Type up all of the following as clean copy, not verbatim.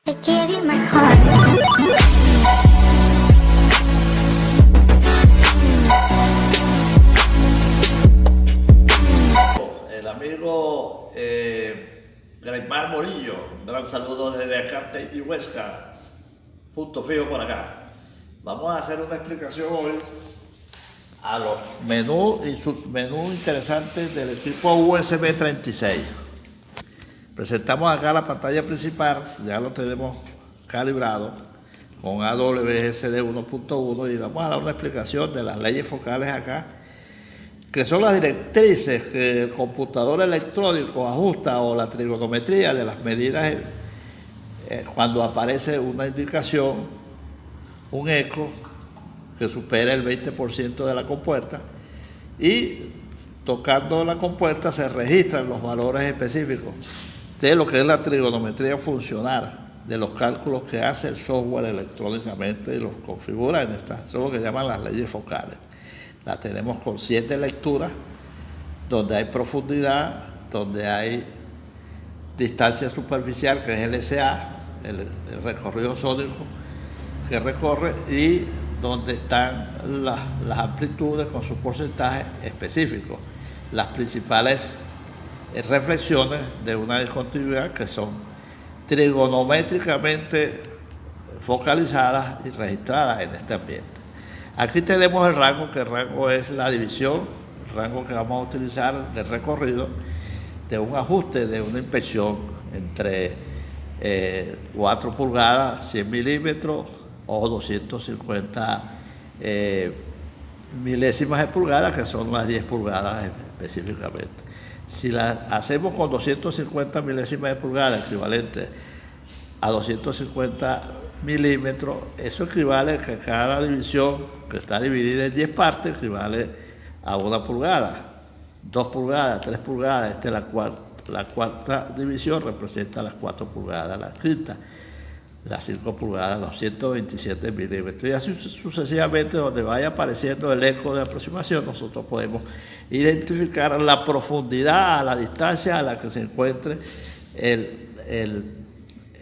I gave you my heart. El amigo Greymar Morillo, un gran saludo desde acá y Huesca, punto fijo por acá. Vamos a hacer una explicación hoy a los menús y submenús interesantes del equipo USB 36. Presentamos acá la pantalla principal, ya lo tenemos calibrado con AWSD 1.1 y vamos a dar una explicación de las leyes focales acá, que son las directrices que el computador electrónico ajusta, o la trigonometría de las medidas cuando aparece una indicación, un eco que supera el 20% de la compuerta, y tocando la compuerta se registran los valores específicos de lo que es la trigonometría funcional, de los cálculos que hace el software electrónicamente y los configura en estas, son lo que llaman las leyes focales. La tenemos con 7 lecturas, donde hay profundidad, donde hay distancia superficial, que es LSA, el recorrido sónico que recorre, y donde están las amplitudes con sus porcentajes específicos. Las principales reflexiones de una discontinuidad que son trigonométricamente focalizadas y registradas en este ambiente. Aquí tenemos el rango, que el rango es la división, el rango que vamos a utilizar del recorrido de un ajuste de una inspección entre 4 pulgadas, 100 milímetros o 250 milésimas de pulgada, que son las 10 pulgadas específicamente. Si la hacemos con 250 milésimas de pulgada, equivalente a 250 milímetros, eso equivale a que cada división, que está dividida en 10 partes, equivale a 1 pulgada, 2 pulgadas, 3 pulgadas. Esta es la cuarta división, representa las 4 pulgadas, la quinta, las 5 pulgadas, los 127 milímetros, y así sucesivamente. Donde vaya apareciendo el eco de aproximación, nosotros podemos identificar la profundidad, a la distancia a la que se encuentre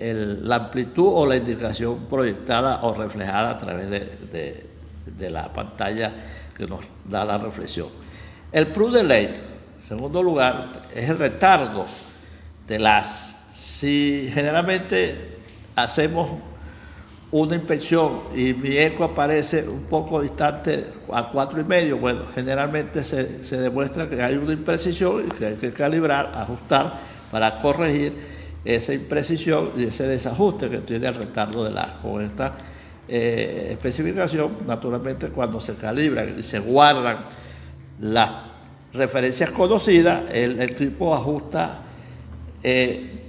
la amplitud o la indicación proyectada o reflejada a través de la pantalla que nos da la reflexión. El proof delay, en segundo lugar, es el retardo del haz. Si generalmente hacemos una inspección y mi eco aparece un poco distante a 4,5, bueno, generalmente se demuestra que hay una imprecisión y que hay que calibrar, ajustar para corregir esa imprecisión y ese desajuste que tiene el retardo del haz. Con esta especificación, naturalmente, cuando se calibran y se guardan las referencias conocidas, el equipo ajusta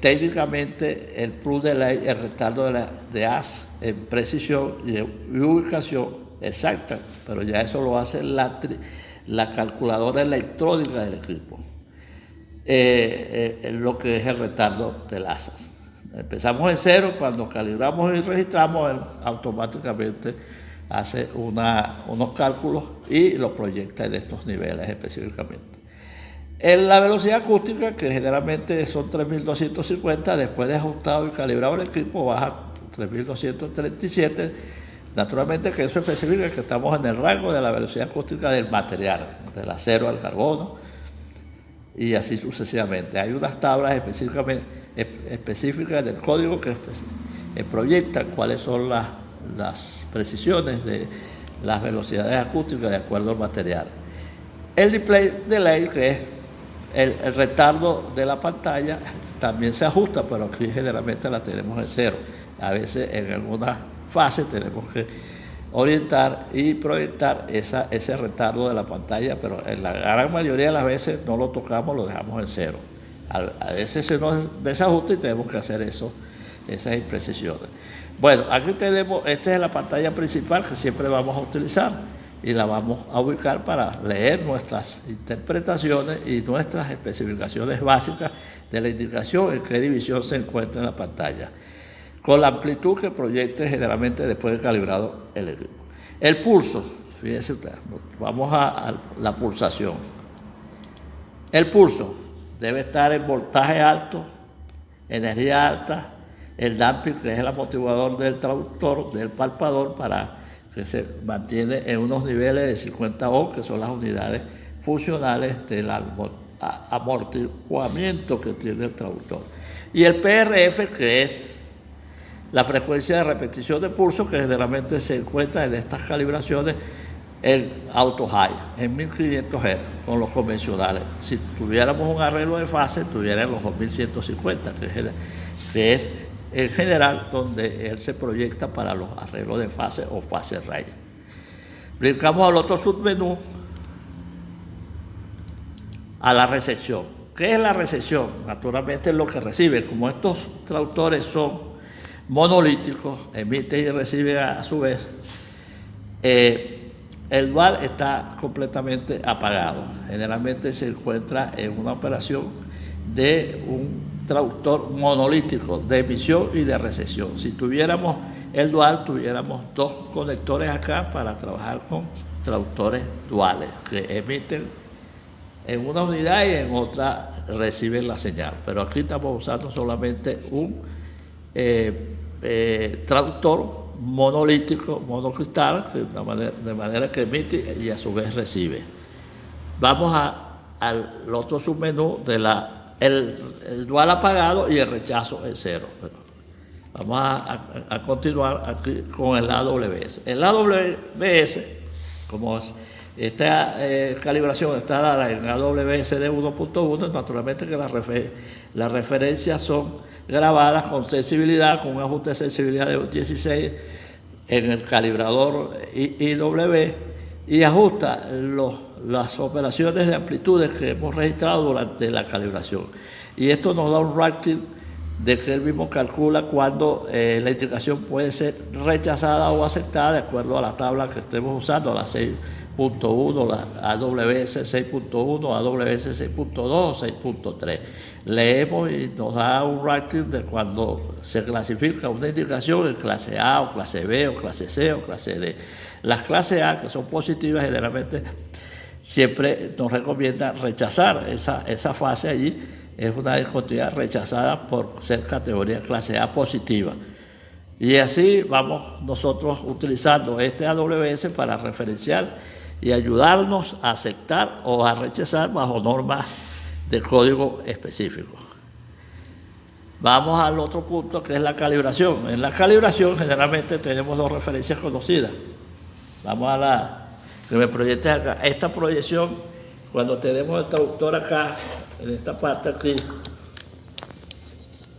técnicamente el proof delay, el retardo de haz en precisión y ubicación exacta, pero ya eso lo hace la calculadora electrónica del equipo, lo que es el retardo del haz. Empezamos en 0, cuando calibramos y registramos, él automáticamente hace unos cálculos y los proyecta en estos niveles específicamente. En la velocidad acústica, que generalmente son 3250, después de ajustado y calibrado el equipo, baja a 3237. Naturalmente que eso especifica que estamos en el rango de la velocidad acústica del material, del acero al carbono, y así sucesivamente. Hay unas tablas específicas del código que proyectan cuáles son las precisiones de las velocidades acústicas de acuerdo al material. El display delay, que es el retardo de la pantalla, también se ajusta, pero aquí generalmente la tenemos en 0. A veces en algunas fases tenemos que orientar y proyectar ese retardo de la pantalla, pero en la gran mayoría de las veces no lo tocamos, lo dejamos en 0. A veces se nos desajusta y tenemos que hacer esas imprecisiones. Bueno, aquí tenemos, esta es la pantalla principal que siempre vamos a utilizar, y la vamos a ubicar para leer nuestras interpretaciones y nuestras especificaciones básicas de la indicación en qué división se encuentra en la pantalla, con la amplitud que proyecte generalmente después de calibrado el equipo. El pulso, fíjense ustedes, vamos a la pulsación. El pulso debe estar en voltaje alto, energía alta, el damping, que es el amortiguador del traductor, del palpador, para que se mantiene en unos niveles de 50 ohms, que son las unidades funcionales del amortiguamiento que tiene el traductor. Y el PRF, que es la frecuencia de repetición de pulso, que generalmente se encuentra en estas calibraciones en auto high, en 1500 Hz, con los convencionales. Si tuviéramos un arreglo de fase, tuviera los 2150, que es en general donde él se proyecta para los arreglos de fase o fase raíz. Brincamos al otro submenú, a la recepción. ¿Qué es la recepción? Naturalmente es lo que recibe. Como estos traductores son monolíticos, emiten y reciben a su vez, el dual está completamente apagado. Generalmente se encuentra en una operación de un traductor monolítico de emisión y de recepción. Si tuviéramos el dual, tuviéramos dos conectores acá para trabajar con traductores duales que emiten en una unidad y en otra reciben la señal. Pero aquí estamos usando solamente un traductor monolítico, monocristal, de manera que emite y a su vez recibe. Vamos al otro submenú de el dual apagado y el rechazo en cero. Vamos a continuar aquí con el AWS. El AWS, como esta calibración está dada en AWS de 1.1, naturalmente que las referencias son grabadas con sensibilidad, con un ajuste de sensibilidad de 16 en el calibrador IW, y ajusta las operaciones de amplitudes que hemos registrado durante la calibración. Y esto nos da un rating de que él mismo calcula cuando la indicación puede ser rechazada o aceptada de acuerdo a la tabla que estemos usando, la 6.1, la AWS 6.1, AWS 6.2, 6.3. Leemos y nos da un rating de cuando se clasifica una indicación en clase A o clase B o clase C o clase D. Las clases A, que son positivas, generalmente siempre nos recomienda rechazar esa fase allí. Es una discontinuidad rechazada por ser categoría clase A positiva. Y así vamos nosotros utilizando este AWS para referenciar y ayudarnos a aceptar o a rechazar bajo normas de código específico. Vamos al otro punto, que es la calibración. En la calibración generalmente tenemos dos referencias conocidas. Vamos a la que me proyecte acá. Esta proyección, cuando tenemos el traductor acá, en esta parte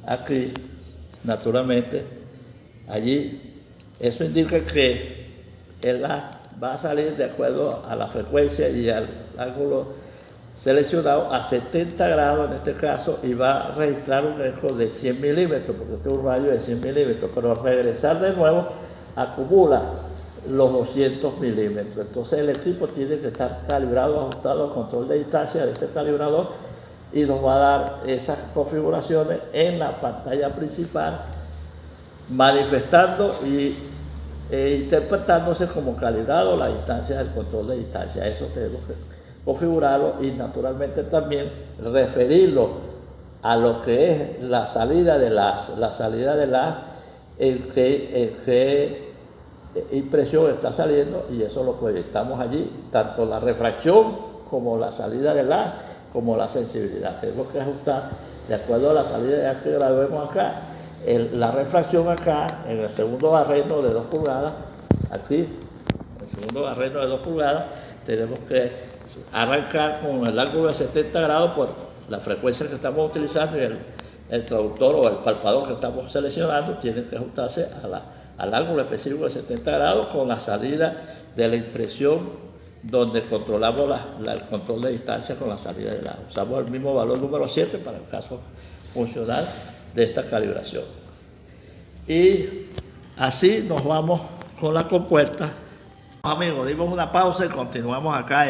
aquí, naturalmente, allí, eso indica que el gas va a salir de acuerdo a la frecuencia y al ángulo seleccionado a 70 grados en este caso, y va a registrar un eco de 100 milímetros, porque este es un radio de 100 milímetros, pero al regresar de nuevo acumula los 200 milímetros. Entonces el equipo tiene que estar calibrado, ajustado al control de distancia de este calibrador, y nos va a dar esas configuraciones en la pantalla principal, manifestando e interpretándose como calibrado la distancia del control de distancia. Eso tenemos que configurarlo y naturalmente también referirlo a lo que es la salida de las, en qué impresión está saliendo, y eso lo proyectamos allí, tanto la refracción como la salida del haz, como la sensibilidad. Tenemos que ajustar de acuerdo a la salida que grabemos acá. La refracción acá, en el segundo barreno de 2 pulgadas, aquí, en el segundo barreno de 2 pulgadas, tenemos que arrancar con el ángulo de 70 grados por la frecuencia que estamos utilizando, y el traductor o el palpador que estamos seleccionando tiene que ajustarse al ángulo específico de 70 grados con la salida de la impresión, donde controlamos el control de distancia con la salida del lado. Usamos el mismo valor número 7 para el caso funcional de esta calibración. Y así nos vamos con la compuerta. Amigos, dimos una pausa y continuamos acá.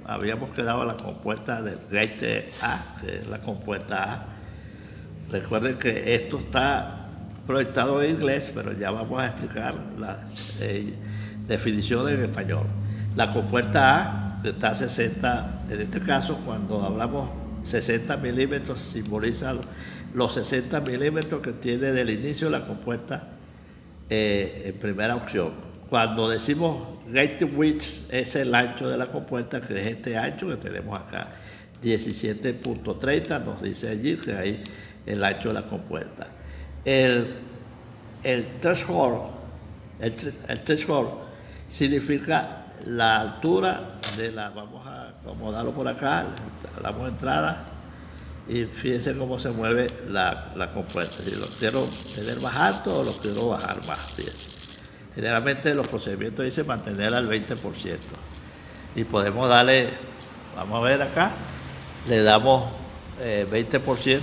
Habíamos quedado en la compuerta del gate A, que es la compuerta A. Recuerden que esto está proyectado en inglés, pero ya vamos a explicar la definición en español. La compuerta A, que está a 60, en este caso, cuando hablamos 60 milímetros, simboliza los 60 milímetros que tiene del inicio de la compuerta en primera opción. Cuando decimos gate width es el ancho de la compuerta, que es este ancho que tenemos acá, 17.30, nos dice allí que hay el ancho de la compuerta. El threshold, el threshold significa la altura de la, vamos a acomodarlo por acá, le damos entrada y fíjense cómo se mueve la compuerta. Si lo quiero tener más alto o lo quiero bajar más, fíjense. Generalmente los procedimientos dicen mantener al 20% y podemos darle, vamos a ver acá, le damos 20%,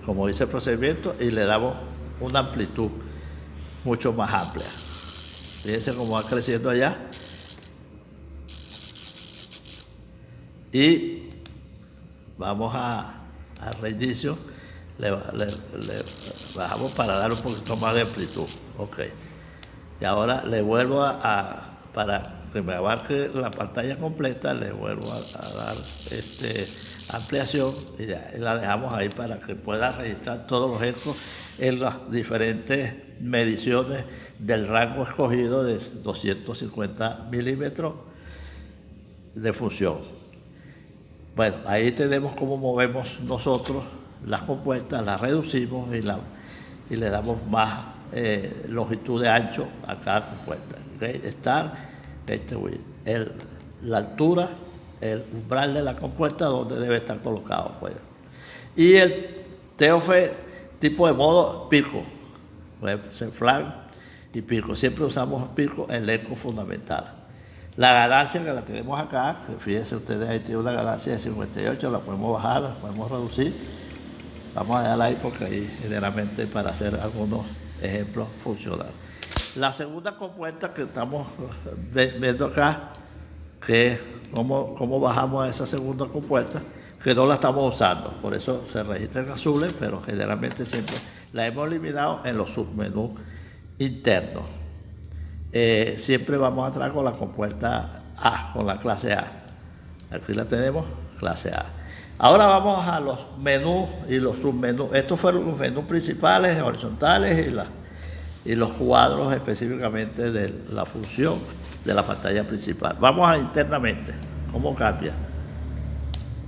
como dice el procedimiento, y le damos una amplitud mucho más amplia. Fíjense cómo va creciendo allá. Y vamos a reinicio, le bajamos para dar un poquito más de amplitud. Ok. Y ahora le vuelvo para que me abarque la pantalla completa, le vuelvo a dar ampliación y la dejamos ahí para que pueda registrar todos los ecos en las diferentes mediciones del rango escogido de 250 milímetros de función. Bueno, ahí tenemos cómo movemos nosotros las compuertas, las reducimos y le damos más longitud de ancho a cada compuerta. La altura, el umbral de la compuerta donde debe estar colocado. Pues. Y el TOF tipo de modo pico, puede ser flag y pico. Siempre usamos pico en el eco fundamental. La ganancia que la tenemos acá, fíjense ustedes, ahí tiene una ganancia de 58, la podemos bajar, la podemos reducir. Vamos a dejarla ahí porque ahí generalmente para hacer algunos ejemplos funcionales. La segunda compuerta que estamos viendo acá, que es cómo bajamos a esa segunda compuerta, que no la estamos usando, por eso se registra en azules, pero generalmente siempre la hemos eliminado en los submenús internos. Siempre vamos a entrar con la compuerta A, con la clase A. Aquí la tenemos, clase A. Ahora vamos a los menús y los submenús. Estos fueron los menús principales, horizontales y los cuadros específicamente de la función de la pantalla principal. Vamos a internamente, ¿cómo cambia?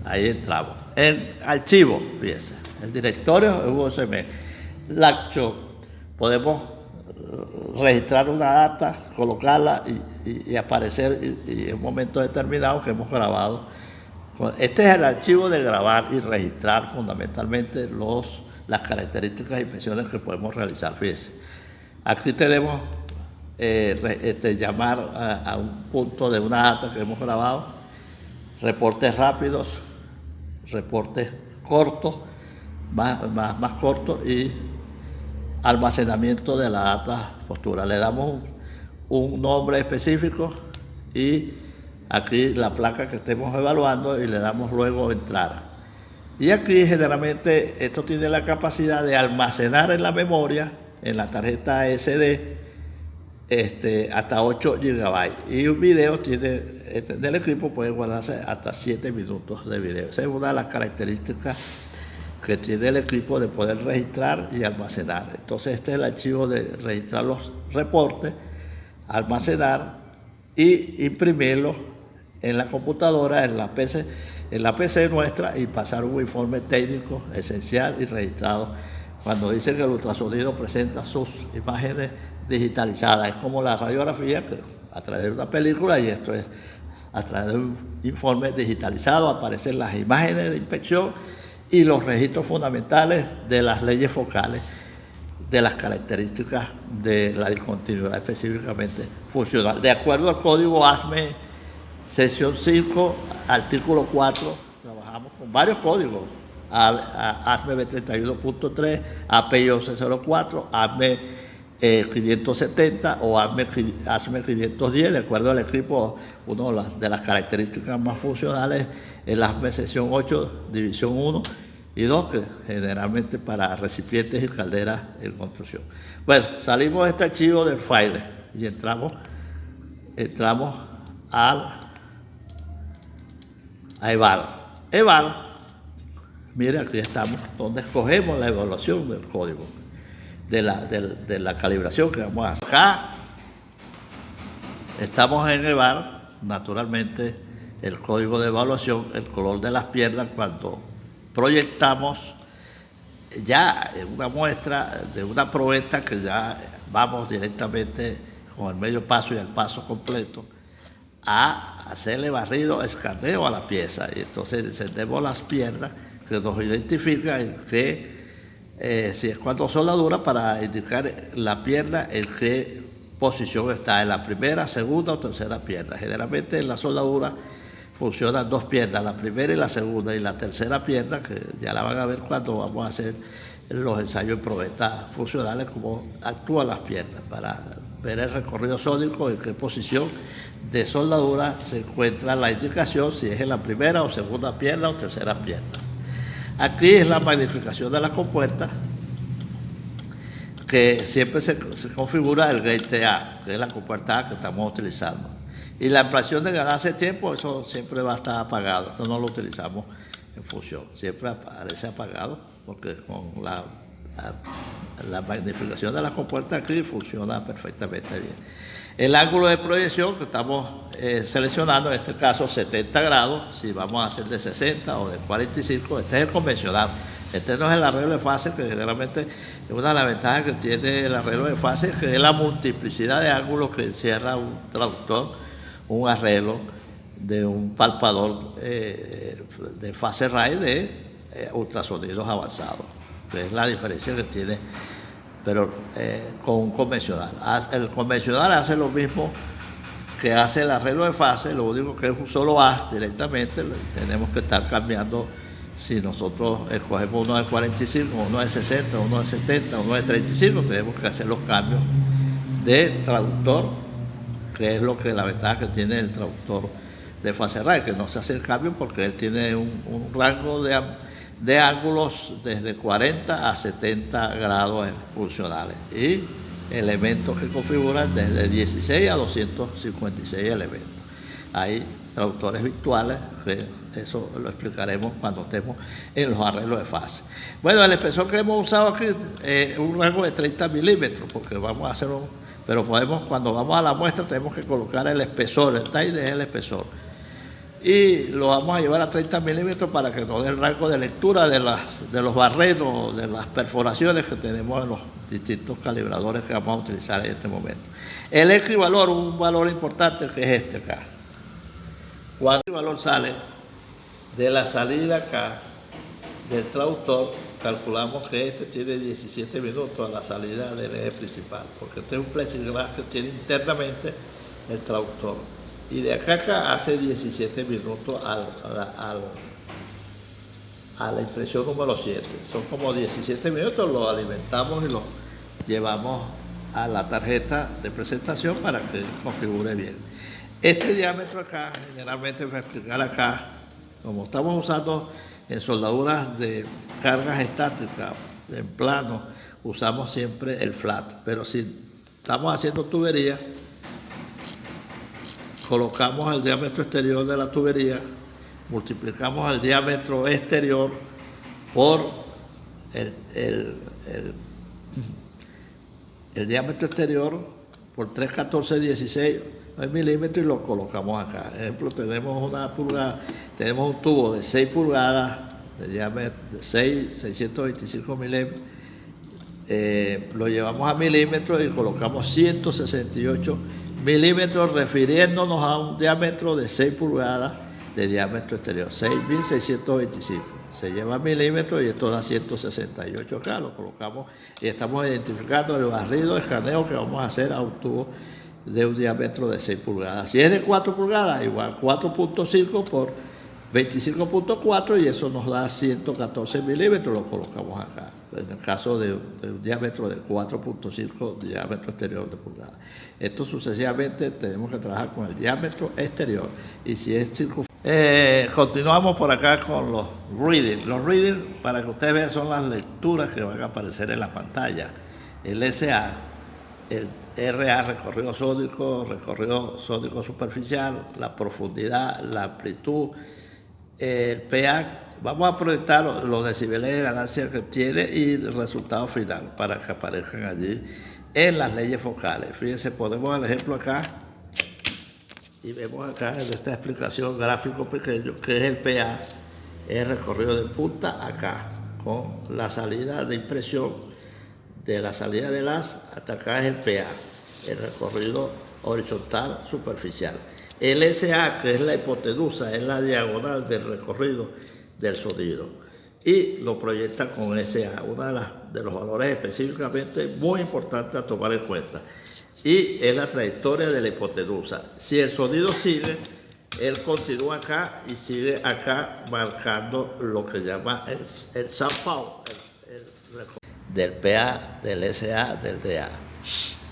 Ahí entramos. En archivo, fíjense, el directorio es USB. Latcho, podemos registrar una data, colocarla y aparecer y en un momento determinado que hemos grabado. Este es el archivo de grabar y registrar fundamentalmente las características y inspecciones que podemos realizar. Fíjense, aquí tenemos llamar a un punto de una data que hemos grabado, reportes rápidos, reportes cortos, más cortos y almacenamiento de la data postura. Le damos un nombre específico y aquí la placa que estemos evaluando y le damos luego entrar. Y aquí generalmente esto tiene la capacidad de almacenar en la memoria, en la tarjeta SD, hasta 8 GB. Y un video del equipo puede guardarse hasta 7 minutos de video. Esa es una de las características que tiene el equipo de poder registrar y almacenar. Entonces este es el archivo de registrar los reportes, almacenar y imprimirlos en la computadora, en la PC nuestra y pasar un informe técnico esencial y registrado. Cuando dice que el ultrasonido presenta sus imágenes digitalizadas, es como la radiografía que a través de una película, y esto es a través de un informe digitalizado, aparecen las imágenes de inspección y los registros fundamentales de las leyes focales, de las características de la discontinuidad específicamente funcional. De acuerdo al código ASME, sección 5, artículo 4, trabajamos con varios códigos, ASME B31.3, API 1104, ASME 570 o ASME 510, de acuerdo al equipo. Una de las características más funcionales es la ASME sección 8, división 1 y 2, que generalmente para recipientes y calderas en construcción. Bueno, salimos de este archivo del file y entramos a eval. Eval Mira, aquí estamos, donde escogemos la evaluación del código, de la calibración que vamos a hacer. Acá estamos en el bar, naturalmente, el código de evaluación, el color de las piernas, cuando proyectamos ya una muestra de una probeta que ya vamos directamente con el medio paso y el paso completo a hacerle barrido, escaneo a la pieza. Y entonces encendemos las piernas que nos identifican que si es cuando soldadura, para indicar la pierna en qué posición está, en la primera, segunda o tercera pierna. Generalmente en la soldadura funcionan dos piernas, la primera y la segunda, y la tercera pierna, que ya la van a ver cuando vamos a hacer los ensayos en probeta funcionales, cómo actúan las piernas, para ver el recorrido sódico, en qué posición de soldadura se encuentra la indicación, si es en la primera o segunda pierna o tercera pierna. Aquí es la magnificación de la compuerta, que siempre se configura el gate A, que es la compuerta A que estamos utilizando. Y la ampliación de ganancia de tiempo, eso siempre va a estar apagado. Esto no lo utilizamos en función. Siempre aparece apagado porque con la magnificación de la compuerta aquí funciona perfectamente bien. El ángulo de proyección que estamos seleccionando, en este caso 70 grados, si vamos a hacer de 60 o de 45, este es el convencional. Este no es el arreglo de fase, que generalmente es una de las ventajas que tiene el arreglo de fase, que es la multiplicidad de ángulos que encierra un traductor, un arreglo de un palpador de fase RAI de ultrasonidos avanzados, que es la diferencia que tiene, pero con un convencional. El convencional hace lo mismo que hace el arreglo de fase, lo único que es un solo haz directamente. Tenemos que estar cambiando, si nosotros escogemos uno de 45, uno de 60, uno de 70, uno de 35, tenemos que hacer los cambios de traductor, que es lo que la ventaja que tiene el traductor de fase RAI, que no se hace el cambio porque él tiene un rango de ángulos desde 40 a 70 grados funcionales y elementos que configuran desde 16 a 256 elementos. Hay traductores virtuales, que eso lo explicaremos cuando estemos en los arreglos de fase. Bueno, el espesor que hemos usado aquí es un rango de 30 milímetros, porque vamos a hacer pero podemos, cuando vamos a la muestra, tenemos que colocar el espesor, el taille es el espesor. Y lo vamos a llevar a 30 milímetros para que nos dé el rango de lectura de los barrenos, de las perforaciones que tenemos en los distintos calibradores que vamos a utilizar en este momento. El equivalor, un valor importante que es este acá. Cuando el valor sale de la salida acá del traductor, calculamos que este tiene 17 minutos a la salida del eje principal, porque este es un plexiglass que tiene internamente el traductor. Y de acá a acá hace 17 minutos a la impresión número 7. Son como 17 minutos, lo alimentamos y lo llevamos a la tarjeta de presentación para que configure bien. Este diámetro acá, generalmente voy a explicar acá, como estamos usando en soldaduras de cargas estáticas, en plano, usamos siempre el flat. Pero si estamos haciendo tubería, colocamos el diámetro exterior de la tubería, multiplicamos el diámetro exterior por el diámetro exterior por 3, 14, 16 milímetros y lo colocamos acá. Por ejemplo, tenemos una pulgada, tenemos un tubo de 6 pulgadas, de diámetro de 625 milímetros, lo llevamos a milímetros y colocamos 168 milímetros, refiriéndonos a un diámetro de 6 pulgadas de diámetro exterior, 6.625. Se lleva a milímetros y esto da 168 acá, lo colocamos y estamos identificando el barrido de escaneo que vamos a hacer a un tubo de un diámetro de 6 pulgadas. Si es de 4 pulgadas, igual 4.5 por 25.4 y eso nos da 114 milímetros, lo colocamos acá. En el caso de un diámetro de 4.5 diámetro exterior de pulgada. Esto sucesivamente tenemos que trabajar con el diámetro exterior. Y si es continuamos por acá con los readings. Los readings, para que ustedes vean, son las lecturas que van a aparecer en la pantalla. El SA, el RA, recorrido sódico superficial, la profundidad, la amplitud, el PA, Vamos a proyectar los decibeles de ganancia que tiene y el resultado final para que aparezcan allí en las leyes focales. Fíjense, ponemos el ejemplo acá y vemos acá en esta explicación gráfico pequeño que es el PA, el recorrido de punta acá, con la salida de impresión de la salida del haz hasta acá es el PA, el recorrido horizontal superficial. El SA, que es la hipotenusa, es la diagonal del recorrido del sonido. Y lo proyecta con SA, uno de los valores específicamente muy importantes a tomar en cuenta. Y es la trayectoria de la hipotenusa. Si el sonido sigue, él continúa acá y sigue acá marcando lo que llama el soundfall, del PA, del SA, del DA.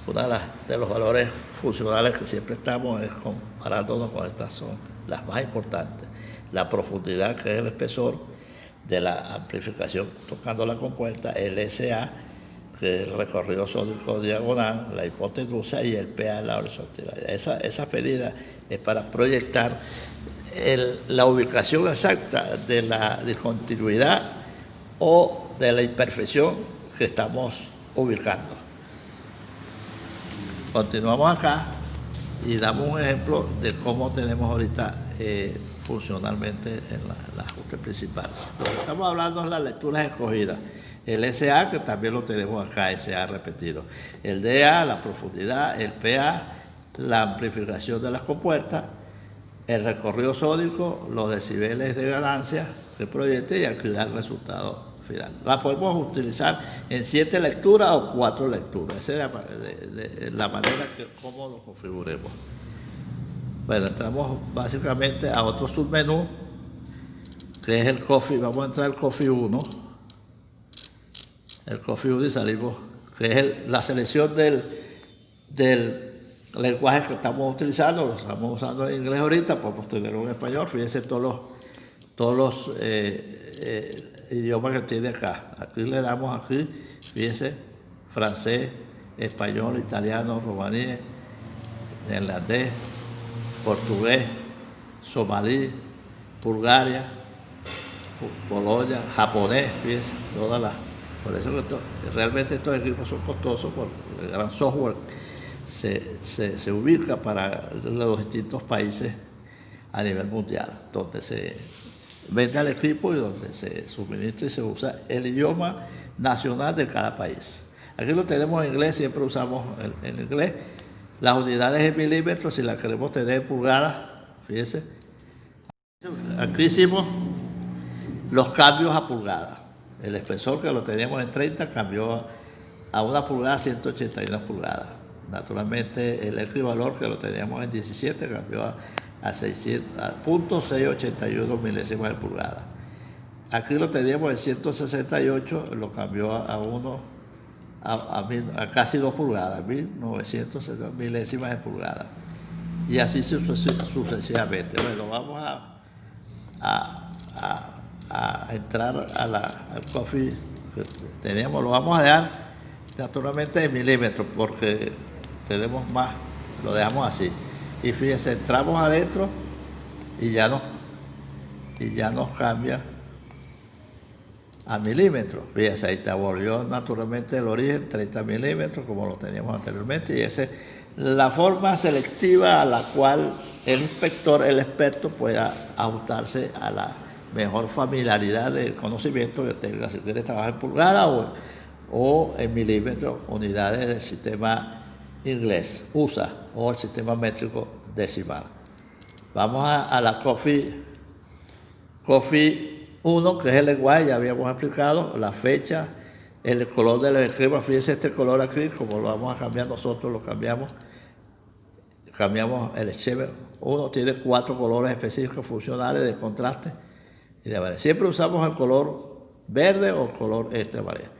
Uno de los valores funcionales que siempre estamos es comparándonos con estas, son las más importantes. La profundidad, que es el espesor de la amplificación tocando la compuerta, el SA, que es el recorrido sónico diagonal, la hipotenusa, y el PA en la horizontalidad. Esa medida es para proyectar la ubicación exacta de la discontinuidad o de la imperfección que estamos ubicando. Continuamos acá y damos un ejemplo de cómo tenemos ahorita funcionalmente en el ajuste principal. Lo que estamos hablando es las lecturas escogidas. El SA, que también lo tenemos acá, SA repetido. El DA, la profundidad. El PA, la amplificación de las compuertas. El recorrido sónico, los decibeles de ganancia que proyecte y aquí da el resultado final. La podemos utilizar en 7 lecturas o 4 lecturas. Esa es la manera que cómo lo configuremos. Bueno, entramos básicamente a otro submenú, que es el Coffee. Vamos a entrar al Coffee 1. El Coffee 1 y salimos, que es la selección del lenguaje que estamos utilizando. Lo estamos usando en inglés ahorita, podemos tenerlo en español. Fíjense todos los idiomas que tiene acá. Aquí le damos aquí, fíjense, francés, español, italiano, romaní, neerlandés, portugués, somalí, Bulgaria, Polonia, japonés, fíjense, todas las. Por eso que realmente estos equipos son costosos, porque el gran software se ubica para los distintos países a nivel mundial, donde se vende el equipo y donde se suministra y se usa el idioma nacional de cada país. Aquí lo tenemos en inglés, siempre usamos el inglés. Las unidades en milímetros, si las queremos tener en pulgadas, fíjense. Aquí hicimos los cambios a pulgadas. El espesor, que lo teníamos en 30, cambió a 1 pulgada, 181 pulgadas. Naturalmente, el equivalor, que lo teníamos en 17, cambió a 0.681 milésimas de pulgada. Aquí lo teníamos en 168, lo cambió a casi 2 pulgadas, 1960 milésimas de pulgada. Y así sucesivamente. Bueno, vamos a entrar al Coffee que tenemos. Lo vamos a dejar naturalmente en milímetros porque tenemos más, lo dejamos así. Y fíjense, entramos adentro y ya nos cambia a milímetros. Fíjense, ahí te volvió naturalmente el origen, 30 milímetros, como lo teníamos anteriormente, y esa es la forma selectiva a la cual el inspector, el experto, pueda ajustarse a la mejor familiaridad del conocimiento que tenga, si quiere trabajar en pulgadas o en milímetros, unidades del sistema inglés, USA, o el sistema métrico decimal. Vamos a la Coffee 1, que es el lenguaje, ya habíamos explicado, la fecha, el color del esquema. Fíjense este color aquí, como lo vamos a cambiar nosotros, lo cambiamos el esquema. Uno tiene 4 colores específicos funcionales de contraste y de variedad. Siempre usamos el color verde o el color amarillo.